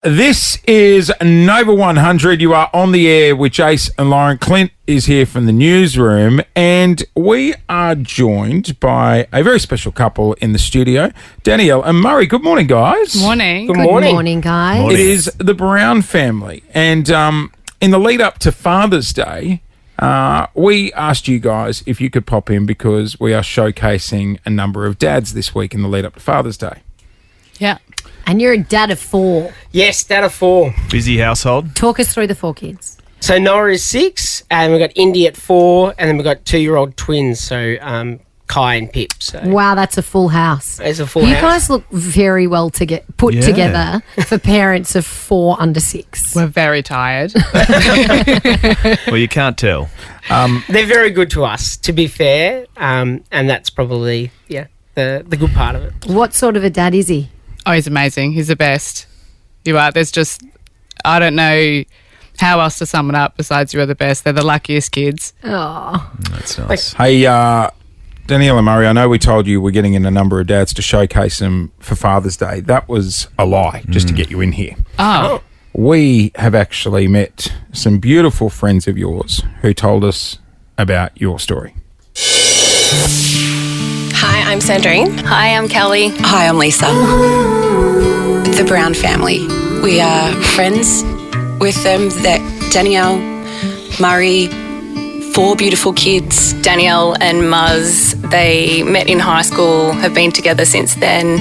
This is Nova 100. You are on the air with Jace and Lauren. Clint is here from the newsroom, and we are joined by a very special couple in the studio, Danielle and Murray. Good morning, guys. Morning. Good morning, guys. It is the Brown family, and in the lead up to Father's Day, we asked you guys if you could pop in because we are showcasing a number of dads this week in the lead up to Father's Day. Yeah. And you're a dad of 4. Yes, dad of 4. Busy household. Talk us through the 4 kids. So Noah is 6, and we've got Indy at 4, and then we've got 2-year-old twins, so Kai and Pip. So Wow, that's a full house. it's a full You house. guys look very well put Yeah. together for parents of 4 under 6. We're very tired. Well, you can't tell. They're very good to us, to be fair, and that's probably the good part of it. What sort of a dad is he? Oh, he's amazing. He's the best. You are. There's just, I don't know how else to sum it up besides you are the best. They're the luckiest kids. Oh, That's nice. Hey, Danielle and Murray, I know we told you we're getting in a number of dads to showcase them for Father's Day. That was a lie, just to get you in here. Oh. We have actually met some beautiful friends of yours who told us about your story. Hi, I'm Sandrine. Hi, I'm Kelly. Hi, I'm Lisa. The Brown family. We are friends with them. That Danielle, Murray, 4 beautiful kids. Danielle and Muzz, they met in high school, have been together since then.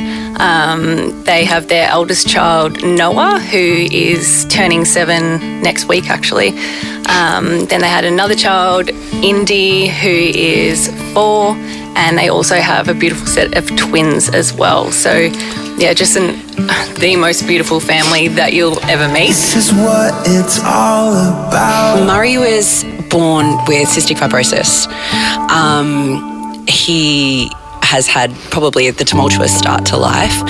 They have their eldest child, Noah, who is turning 7 next week, actually. Then they had another child, Indy, who is 4, and they also have a beautiful set of twins as well. So, yeah, just the most beautiful family that you'll ever meet. This is what it's all about. Murray was born with cystic fibrosis. He has had probably the tumultuous start to life.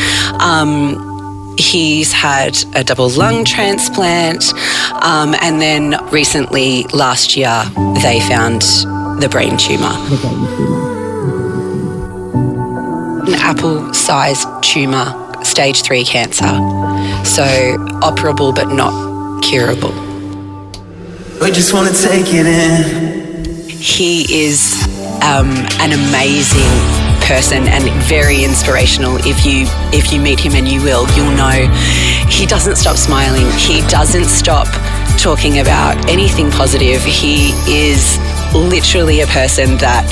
He's had a double lung transplant, and then recently, last year, they found the brain tumour. An apple-sized tumour, stage 3 cancer. So operable but not curable. We just want to take it in. He is an amazing person and very inspirational. If you meet him, and you'll know he doesn't stop smiling. He doesn't stop talking about anything positive. He is literally a person that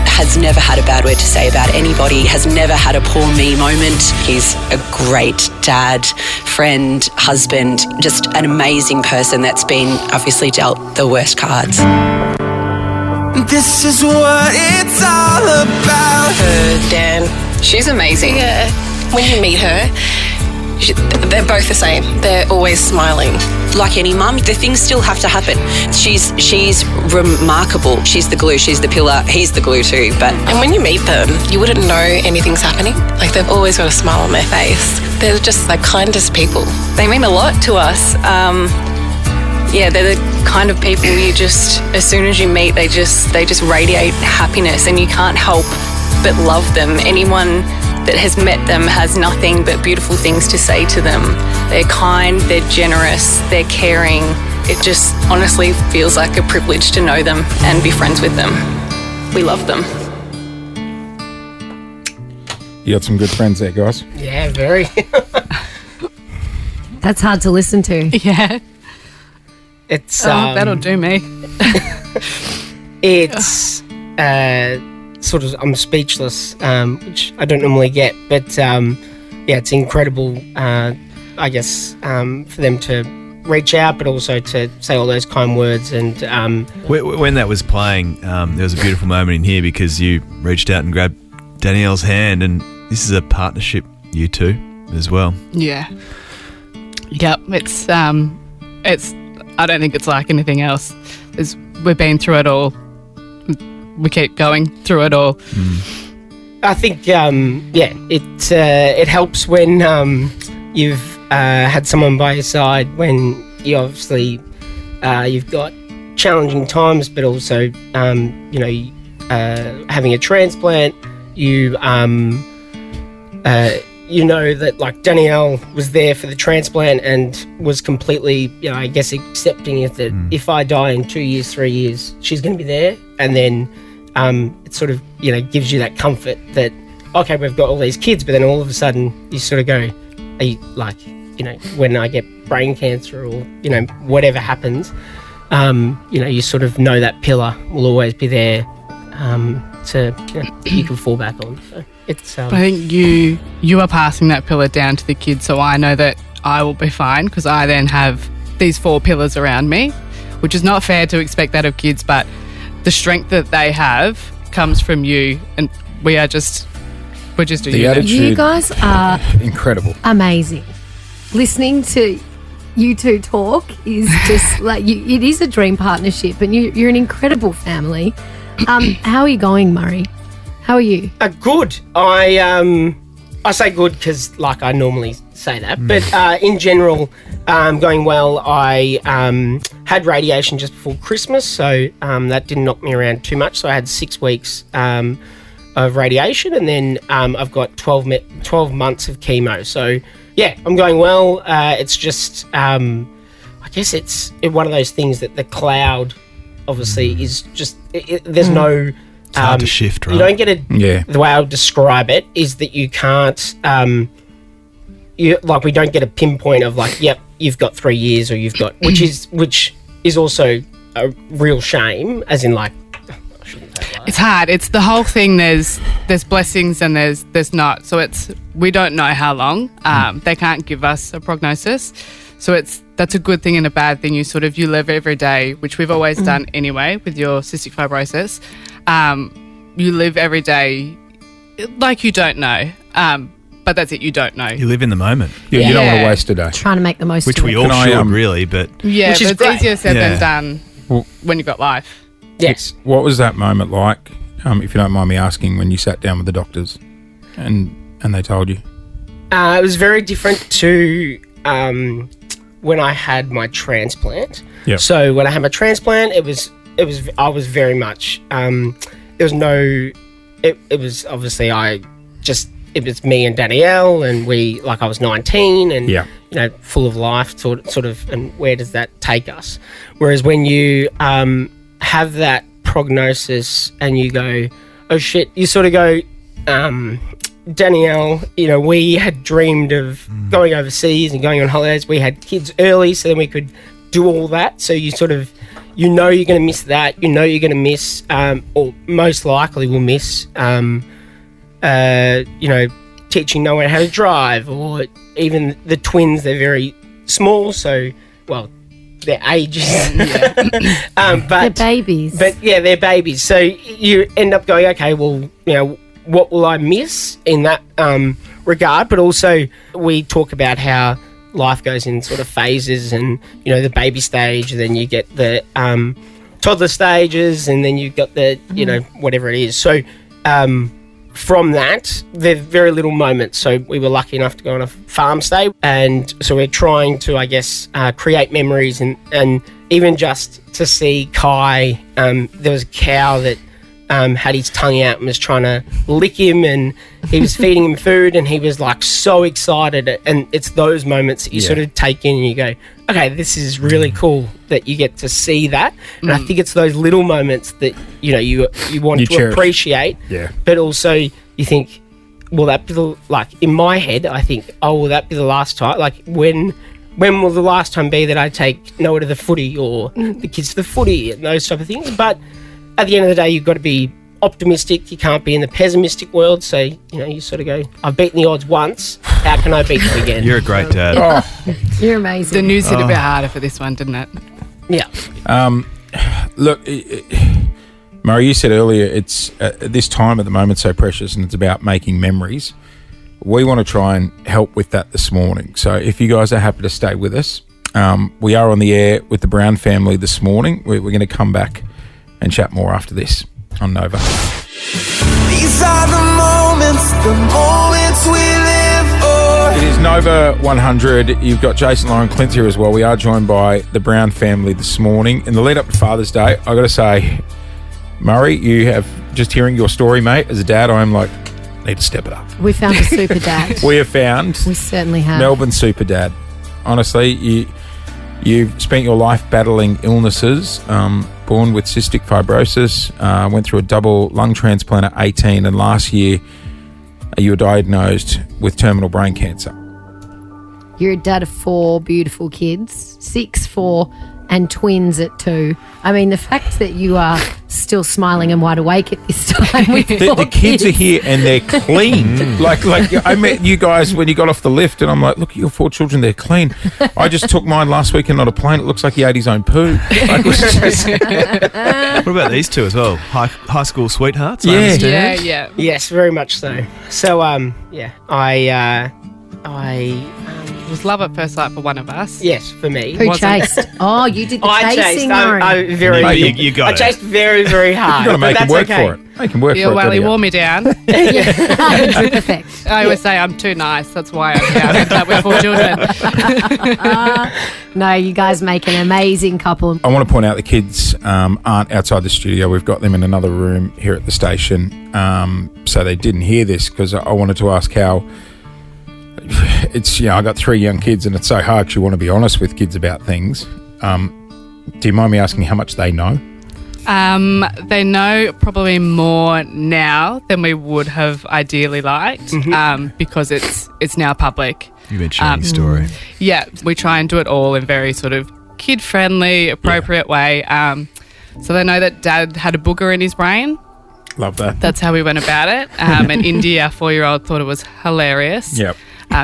has never had a bad word to say about anybody, has never had a poor me moment. He's a great dad, friend, husband, just an amazing person that's been obviously dealt the worst cards. This is what it's all about. Dan, she's amazing. Yeah, when you meet her, they're both the same. They're always smiling. Like any mum, the things still have to happen. She's remarkable. She's the glue, she's the pillar, he's the glue too. And when you meet them, you wouldn't know anything's happening. Like, they've always got a smile on their face. They're just like kindest people. They mean a lot to us. They're the kind of people you just, as soon as you meet, they just radiate happiness, and you can't help but love them. Anyone that has met them has nothing but beautiful things to say to them. They're kind, they're generous, they're caring. It just honestly feels like a privilege to know them and be friends with them. We love them. You got some good friends there, guys. Yeah, very. that's hard to listen to. Yeah. It's That'll do me. it's sort of, I'm speechless, which I don't normally get, but it's incredible, I guess, for them to reach out, but also to say all those kind words. And When that was playing, there was a beautiful moment in here because you reached out and grabbed Danielle's hand, and this is a partnership, you two, as well. Yeah. Yep. It's I don't think it's like anything else. We've been through it all. We keep going through it all. I think, it helps when you've had someone by your side when you obviously you've got challenging times, but also having a transplant, you you know that like Danielle was there for the transplant and was completely, I guess, accepting it that if I die in 2 years, 3 years, she's going to be there. And then it sort of, gives you that comfort that, okay, we've got all these kids, but then all of a sudden you sort of go, are you, like, when I get brain cancer or, whatever happens, you sort of know that pillar will always be there you can fall back on. So it's. I think you are passing that pillar down to the kids, so I know that I will be fine because I then have these 4 pillars around me, which is not fair to expect that of kids, but the strength that they have comes from you, and we're just a The unit. attitude, You guys are incredible. amazing. Listening to you two talk is just like it is a dream partnership, and you're an incredible family. How are you going, Murray? How are you? Good. I say good because, like, I normally say that, but in general, going well. I had radiation just before Christmas, so that didn't knock me around too much. So I had 6 weeks of radiation, and then I've got 12 months of chemo. So yeah, I'm going well. It's just, I guess it's one of those things that the cloud obviously is just. There's no. It's hard to shift, right? You don't get it. Yeah. The way I would describe it is that you can't. We don't get a pinpoint of like, yep, you've got 3 years, or you've got, which is also a real shame. As in, like, I shouldn't say that. It's hard. It's the whole thing. There's blessings and there's not. So we don't know how long. They can't give us a prognosis. So that's a good thing and a bad thing. You live every day, which we've always done anyway with your cystic fibrosis. You live every day like you don't know. But that's it. You don't know. You live in the moment. You don't want to waste a day. Trying to make the most Which of we it. all should, really, but... Yeah, Which is but it's great. easier said Yeah. than done when you've got life. Yes. What was that moment like, if you don't mind me asking, when you sat down with the doctors and they told you? It was very different to when I had my transplant. Yep. So when I had my transplant, I was very much there was no. It was obviously it was me and Danielle, and I was 19 and full of life, sort of, and where does that take us? Whereas when you have that prognosis and you go, oh shit, you sort of go, Danielle, we had dreamed of going overseas and going on holidays. We had kids early, so then we could do all that. So you sort of, you're going to miss that. You're going to miss, or most likely will miss, teaching Noah how to drive, or even the twins. They're very small, so their ages, but They're babies. But yeah, they're babies. So you end up going, okay, well, what will I miss in that regard? But also, we talk about how life goes in sort of phases, and the baby stage, and then you get the toddler stages, and then you've got the whatever it is. So from that, there's very little moments. So we were lucky enough to go on a farm stay, and so we're trying to, I guess, create memories, and even just to see Kai. There was a cow that had his tongue out and was trying to lick him, and he was feeding him food, and he was like so excited. And it's those moments that you sort of take in and you go, okay, this is really cool that you get to see that. And I think it's those little moments that you want to cherish. Appreciate, but also you think, will that be in my head I think, oh, will that be the last time? Like, when will the last time be that I take Noah to the footy, or the kids to the footy, and those type of things? But at the end of the day, you've got to be optimistic. You can't be in the pessimistic world. So, you sort of go, I've beaten the odds once. How can I beat them again? You're a great dad. You're amazing. The news hit a bit harder for this one, didn't it? Yeah. Look, Murray, you said earlier, it's this time at the moment so precious, and it's about making memories. We want to try and help with that this morning. So if you guys are happy to stay with us, we are on the air with the Brown family this morning. We're going to come back and chat more after this on Nova. These are the moments we live for. It is Nova 100. You've got Jason, Lauren, Clint here as well. We are joined by the Brown family this morning. In the lead up to Father's Day, I got to say, Murray, you have, just hearing your story, mate, as a dad, I'm like need to step it up. We found a super dad. We have found We certainly have. Melbourne super dad. Honestly, you've spent your life battling illnesses. Born with cystic fibrosis, went through a double lung transplant at 18, and last year you were diagnosed with terminal brain cancer. You're a dad of 4 beautiful kids, 6, 4, and twins at 2. I mean, the fact that you are still smiling and wide awake at this time with The kids are here and they're clean. Like I met you guys when you got off the lift, and I'm like, look at your 4 children, they're clean. I just took mine last weekend on a plane. It looks like he ate his own poo. Like, it was just... What about these two as well? High school sweethearts, I Yeah. understand. Yeah. Yes, very much so. So, It was love at first sight for one of us. yes, for me. Who wasn't- chased? Oh, you did the I chasing, chased. Murray. I very. Oh, you got I it. chased very, very hard. You've got to make but him that's work okay. for it. Make him work Yeah, for it. well, he Danielle. wore me down. Perfect. I always say I'm too nice. That's why I'm here. I ended up with 4 children. No, you guys make an amazing couple. I want to point out the kids aren't outside the studio. We've got them in another room here at the station. So they didn't hear this, because I wanted to ask how it's, I got 3 young kids, and it's so hard because you want to be honest with kids about things. Do you mind me asking how much they know? They know probably more now than we would have ideally liked, because it's now public. You've been sharing your story. Yeah, we try and do it all in very sort of kid-friendly, appropriate way. So they know that Dad had a booger in his brain. Love that. That's how we went about it. And Indy, our 4-year-old, thought it was hilarious. Yep.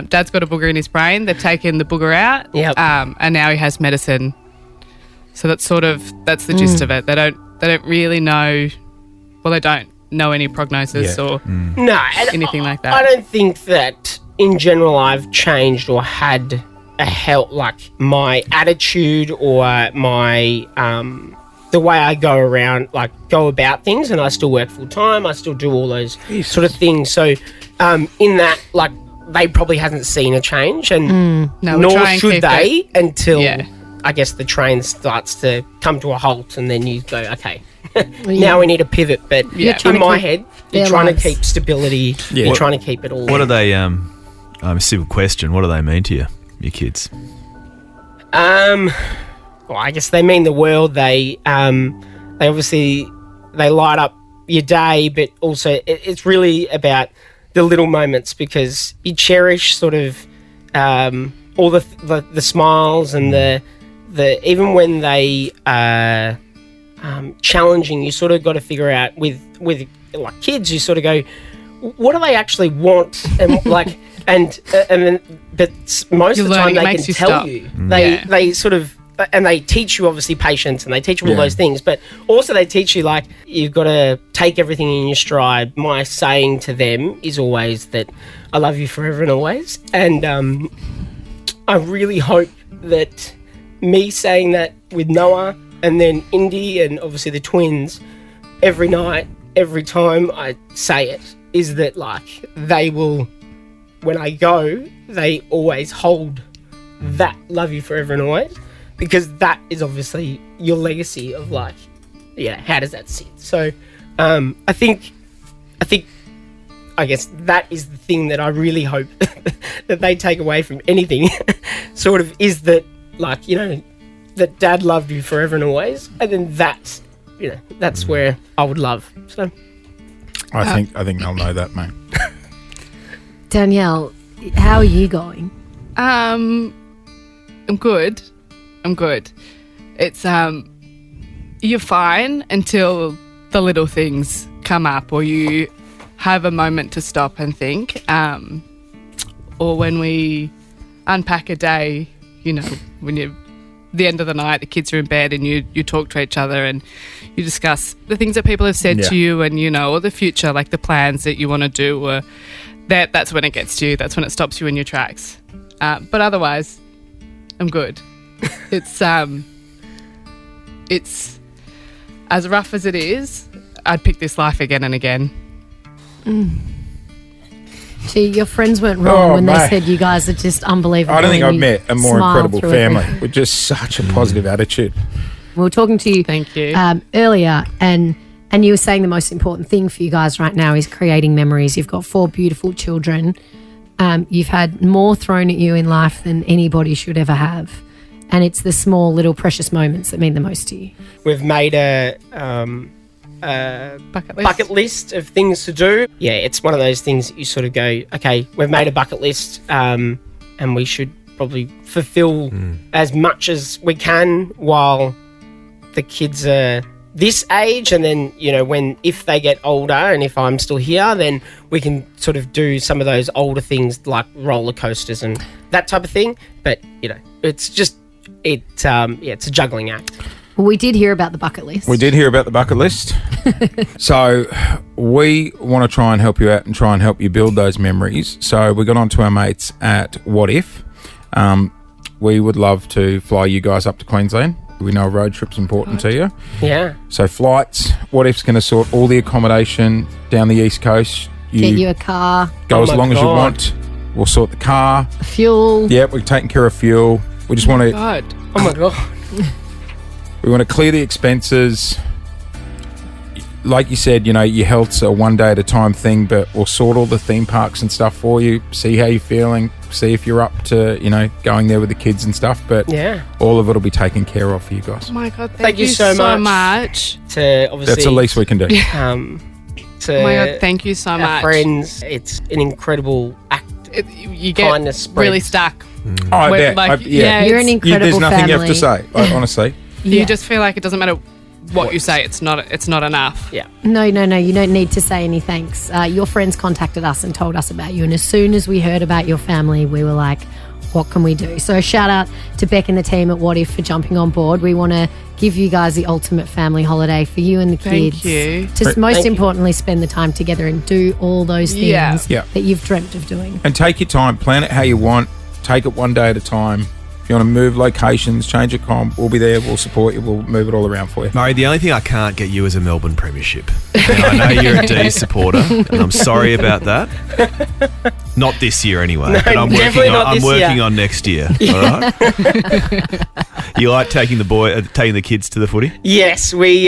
Dad's got a booger in his brain. They've taken the booger out. Yep. And now he has medicine. So that's the gist of it. They don't really know. Well, they don't know any prognosis or No, and anything like that. I don't think that in general I've changed or had a help, like my attitude or my the way I go about things, and I still work full time. I still do all those sort of things. So in that, like, they probably hasn't seen a change, and No, we nor try and should keep they until Yeah. I guess the train starts to come to a halt, and then you go, okay, now we need a pivot. But You're trying in to my keep head, their you're trying lives. to keep stability. Yeah. You're trying to keep it all. What do they, a simple question, what do they mean to you, your kids? Well, I guess they mean the world. They obviously they light up your day, but also it's really about the little moments, because you cherish sort of all the smiles and the even when they are challenging. You sort of got to figure out with like kids. You sort of go, what do they actually want, and like and then but most You of the learn, time it they makes can you tell stop. you. Yeah. They sort of. And they teach you obviously patience, and they teach you all those things, but also they teach you, like, you've got to take everything in your stride. My saying to them is always that I love you forever and always, and I really hope that me saying that with Noah and then Indy and obviously the twins, every night, every time I say it, is that, like, they will, when I go, they always hold that love you forever and always. Because that is obviously your legacy of, like, how does that sit? So, I guess that is the thing that I really hope that they take away from anything, sort of, is that, like, that Dad loved you forever and always, and then that's where I would love. So, I think they'll know that, mate. Danielle, how are you going? I'm good. It's you're fine until the little things come up, or you have a moment to stop and think, or when we unpack a day, when you're the end of the night, the kids are in bed, and you talk to each other and you discuss the things that people have said to you, and or the future, like the plans that you want to do, or that's when it gets to you. That's when it stops you in your tracks. But otherwise, I'm good. It's as rough as it is, I'd pick this life again and again. Gee, your friends weren't wrong when they mate. said you guys are just unbelievable. I don't think and I've you met a more smile incredible through family everything. with just such a positive attitude. We were talking to you Thank you. earlier, and And you were saying the most important thing for you guys right now is creating memories. You've got 4 beautiful children. You've had more thrown at you in life than anybody should ever have. And it's the small, little, precious moments that mean the most to you. We've made a bucket list of things to do. Yeah, it's one of those things that you sort of go, okay, we've made a bucket list and we should probably fulfill as much as we can while the kids are this age, and then, you know, if they get older and if I'm still here, then we can sort of do some of those older things like roller coasters and that type of thing. But, you know, it's just, it's a juggling act. Well, we did hear about the bucket list. We did hear about the bucket list. So we want to try and help you out and try and help you build those memories. So we got on to our mates at What If. We would love to fly you guys up to Queensland. We know a road trip's important to you. Yeah. So flights, What If's going to sort all the accommodation down the East Coast. Get you a car. Go as long as you want. We'll sort the car. Fuel. Yeah, we're taking care of fuel. We just want to... Oh my God. We want to clear the expenses. Like you said, you know, your health's a one day at a time thing, but we'll sort all the theme parks and stuff for you, see how you're feeling, see if you're up to, you know, going there with the kids and stuff. But yeah, all of it will be taken care of for you guys. Oh my God, thank you so much. To obviously, that's the least we can do. Oh my God, thank you so much. Friends, it's an incredible act. You get kindness really stuck. Oh, I bet. Like, you're an incredible there's nothing family. you have to say, honestly. You just feel like it doesn't matter what you say, it's not enough. Yeah. No, you don't need to say any thanks. Your friends contacted us and told us about you, and as soon as we heard about your family, we were like, what can we do? So shout out to Beck and the team at What If for jumping on board. We want to give you guys the ultimate family holiday for you and the kids. Thank you. To most importantly, spend the time together and do all those things that you've dreamt of doing. And take your time, plan it how you want, take it one day at a time. If you want to move locations, change a comp, we'll be there, we'll support you, we'll move it all around for you. Murray, the only thing I can't get you is a Melbourne premiership. And I know you're a D supporter, and I'm sorry about that. Not this year anyway, no, but I'm working on next year. Yeah. All right? You like taking the kids to the footy? Yes, we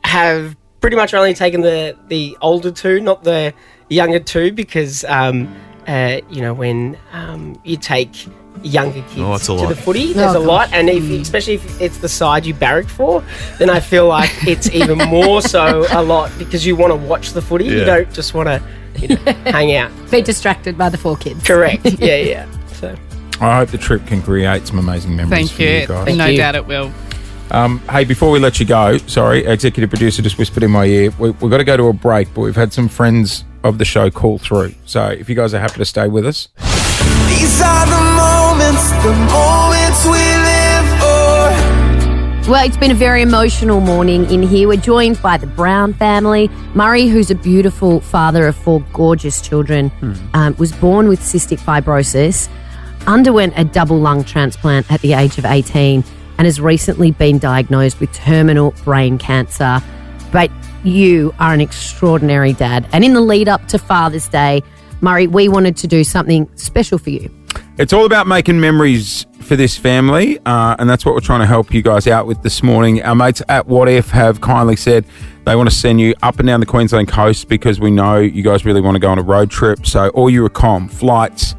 have pretty much only taken the older two, not the younger two, because you know, when you take younger kids to the footy, there's a lot, and especially if it's the side you barrack for, then I feel like it's even more so a lot, because you want to watch the footy. You don't just want to hang out. Be distracted by the 4 kids. Correct. Yeah. So I hope the trip can create some amazing memories for you guys. No doubt it will. Hey, before we let you go, sorry, executive producer just whispered in my ear, we've got to go to a break, but we've had some friends of the show call through. So if you guys are happy to stay with us. These are the moments we live for. Well, it's been a very emotional morning in here. We're joined by the Brown family. Murray, who's a beautiful father of 4 gorgeous children, was born with cystic fibrosis, underwent a double lung transplant at the age of 18, and has recently been diagnosed with terminal brain cancer. But you are an extraordinary dad. And in the lead up to Father's Day, Murray, we wanted to do something special for you. It's all about making memories for this family, and that's what we're trying to help you guys out with this morning. Our mates at What If have kindly said they want to send you up and down the Queensland coast, because we know you guys really want to go on a road trip. So all your accom, flights,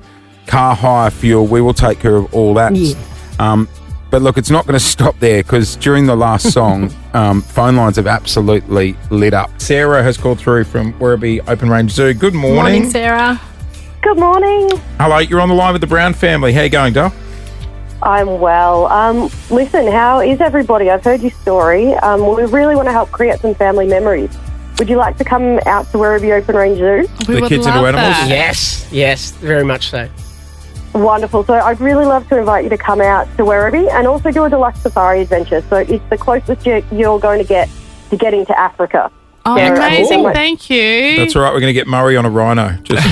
car hire, fuel, we will take care of all that. Yeah. But look, it's not going to stop there, because during the last song, phone lines have absolutely lit up. Sarah has called through from Werribee Open Range Zoo. Good morning. Morning, Sarah. Good morning. Hello, you're on the line with the Brown family. How you going, Dale? I'm well. Listen, how is everybody? I've heard your story. We really want to help create some family memories. Would you like to come out to Werribee Open Range Zoo? We the kids into animals? Yes, very much so. Wonderful. So I'd really love to invite you to come out to Werribee and also do a deluxe safari adventure. So it's the closest you're going to get to getting to Africa. Oh, Yeah, amazing. cool. Thank you. That's all right. We're going to get Murray on a rhino. Just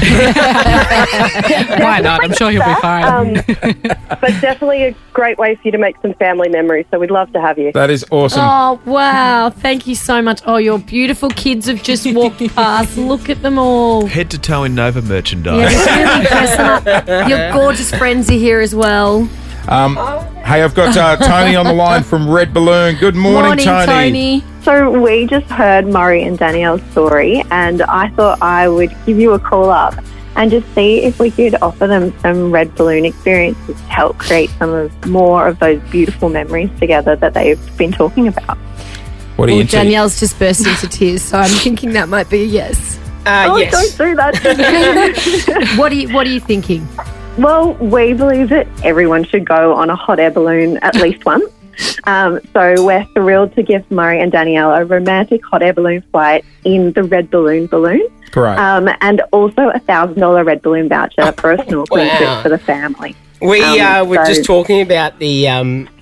Why not? I'm sure he'll be fine. But definitely a great way for you to make some family memories. So we'd love to have you. that is awesome. Oh, wow. Thank you so much. Oh, your beautiful kids have just walked past. Look at them all. Head to toe in Nova merchandise. Yeah, it's really dressing up. Your gorgeous friends are here as well. Hey, I've got Tony on the line from Red Balloon. Good morning, Tony. So we just heard Murray and Danielle's story, and I thought I would give you a call up and just see if we could offer them some Red Balloon experiences to help create more of those beautiful memories together that they've been talking about. What are you into? Danielle's just burst into tears, so I'm thinking that might be a yes. Yes. Don't do that. What are you thinking? Well, we believe that everyone should go on a hot air balloon at least once. So we're thrilled to give Murray and Danielle a romantic hot air balloon flight in the Red Balloon balloon. Correct. And also a $1,000 Red Balloon voucher for a snorkeling trip for the family. We were just talking about the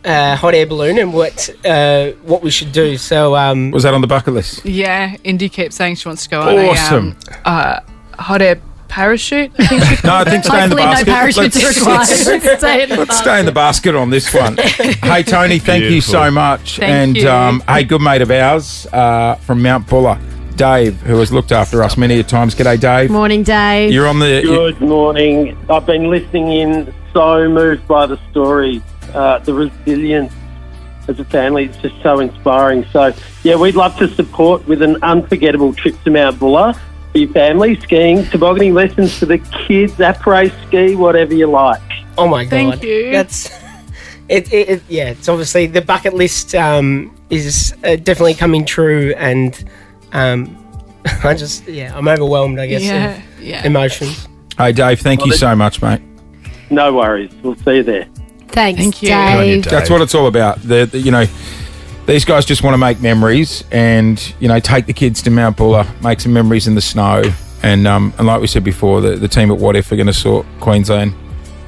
hot air balloon and what we should do. So was that on the bucket list? Yeah, Indy keeps saying she wants to go on Awesome. a hot air parachute. I think she No, I think stay in the Hopefully basket. no parachutes required. Let's stay in the basket on this one. Hey, Tony, thank you so much. Thank you. Hey, good mate of ours from Mount Buller, Dave, who has looked after us many a times. G'day, Dave. Morning, Dave. You're on the... Good morning. I've been listening in, so moved by the stories. The resilience as a family is just so inspiring. So, yeah, we'd love to support with an unforgettable trip to Mount Buller for your family, skiing, tobogganing lessons for the kids, après ski, whatever you like. Oh my God. Thank you. That's it. Yeah, it's obviously the bucket list is definitely coming true, and I'm overwhelmed, I guess, of emotions. Hey, Dave, thank you so much, mate. No worries. We'll see you there. Thanks, Thank you. Dave. That's what it's all about. These guys just want to make memories and, take the kids to Mount Buller, make some memories in the snow. And like we said before, the team at What If are going to sort Queensland,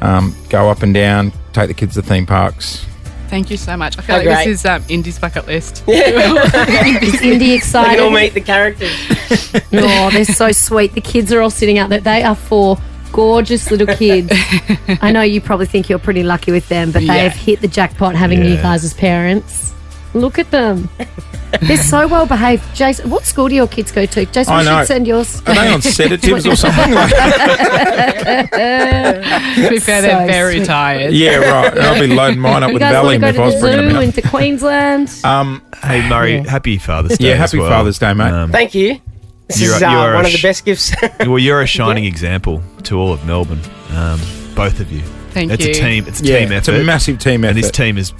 go up and down, take the kids to theme parks. Thank you so much. I feel like great. this is Indy's bucket list. Is Indy They excited? can all meet the characters. Oh, they're so sweet. The kids are all sitting out there. They are 4 gorgeous little kids. I know you probably think you're pretty lucky with them, but they have hit the jackpot having you guys as parents. Look at them. They're so well behaved. Jason, what school do your kids go to? Jason, we should send yours. Are they on sedatives or something like that? To be fair, they're very tired. Yeah, right. I'll be loading mine up You with guys want to Valium go if to I the was bringing them zoo out. into Queensland? Hey, Murray, happy Father's Day. Yeah, happy as well. Father's Day, mate. Thank you. This You're is a- you're one a of the sh- best gifts. Well, you're a shining example to all of Melbourne, both of you. Thank It's you. a team. It's a Yeah, team it's effort. a massive team effort. And this team is,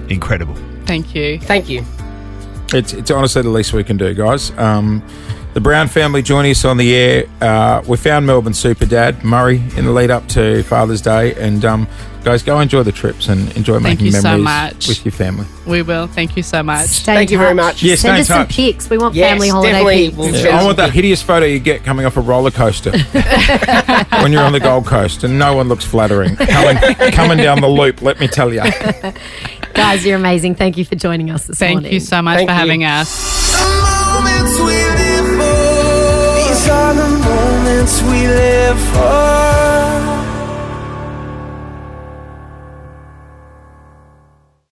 incredible. Thank you. Thank you. It's honestly the least we can do, guys. The Brown family joining us on the air. We found Melbourne super dad, Murray, in the lead up to Father's Day. And guys, go enjoy the trips and enjoy Thank making you so memories much. with your family. We will. Thank you so much. Stay Thank in you very touch. much. Yeah, stay Send in us some touch. pics. We want Yes, family holiday definitely. pics. We'll Yeah, send I some want that pics. hideous photo you get coming off a roller coaster when you're on the Gold Coast and no one looks flattering. Coming down the loop, let me tell you. Guys, you're amazing. Thank you for joining us this morning. Thank you so much Thank for you. having us. Moments we live for. These are the moments we live for.